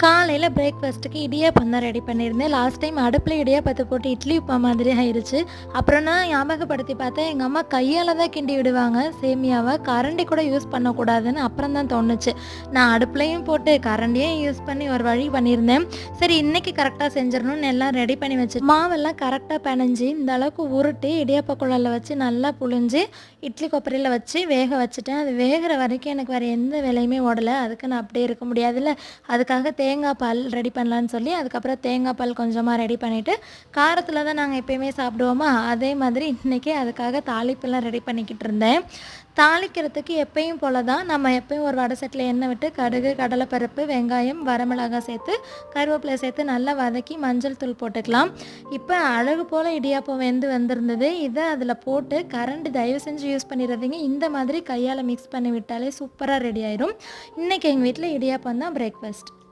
காலையில் பிரேக்ஃபாஸ்ட்டுக்கு இடியாப்பம் தான் ரெடி பண்ணியிருந்தேன். லாஸ்ட் டைம் அடுப்பில் இடியாப்பத்தை போட்டு இட்லி உப்புமா மாதிரி ஆயிடுச்சு. அப்புறம் நான் ஞாபகப்படுத்தி பார்த்தேன், எங்கள் அம்மா கையால் தான் கிண்டி விடுவாங்க சேமியாவை, கரண்டி கூட யூஸ் பண்ணக்கூடாதுன்னு அப்புறம் தான் தோணுச்சு. நான் அடுப்புலையும் போட்டு கரண்டியும் யூஸ் பண்ணி ஒரு வழி பண்ணியிருந்தேன். சரி இன்றைக்கி கரெக்டாக செஞ்சிடணும்னு எல்லாம் ரெடி பண்ணி வச்சு மாவெல்லாம் கரெக்டாக பிணைஞ்சி இந்த அளவுக்கு உருட்டி இடியாப்ப குழலில் வச்சு நல்லா புழிஞ்சு இட்லி கொப்பரையில் வச்சு வேக வச்சுட்டேன். அது வேகிற வரைக்கும் எனக்கு வேறு எந்த வேலையுமே ஓடலை. அதுக்கு நான் அப்படியே இருக்க முடியாதுல்ல, அதுக்காக தேங்காய் பால் ரெடி பண்ணலான்னு சொல்லி அதுக்கப்புறம் தேங்காய் பால் கொஞ்சமாக ரெடி பண்ணிவிட்டு, காரத்தில் தான் நாங்கள் எப்போயுமே சாப்பிடுவோமா, அதே மாதிரி இன்றைக்கி அதுக்காக தாளிப்பெல்லாம் ரெடி பண்ணிக்கிட்டு இருந்தேன். தாளிக்கிறதுக்கு எப்பயும் போல தான் நம்ம எப்பயும் ஒரு வடை சட்டியில் எண்ணெய் விட்டு கடுகு, கடலைப்பருப்பு, வெங்காயம், வரமிளகாய் சேர்த்து கருவேப்பிலை சேர்த்து நல்லா வதக்கி மஞ்சள் தூள் போட்டுக்கலாம். இப்போ அழகு போல் இடியாப்பம் வந்திருந்தது. இதை அதில் போட்டு கரண்டி தயவு செஞ்சு யூஸ் பண்ணிடுறதுங்க. இந்த மாதிரி கையால் மிக்ஸ் பண்ணி விட்டாலே சூப்பராக ரெடி ஆயிடும். இன்றைக்கி எங்கள் வீட்டில் இடியாப்பம் தான் பிரேக்ஃபாஸ்ட்.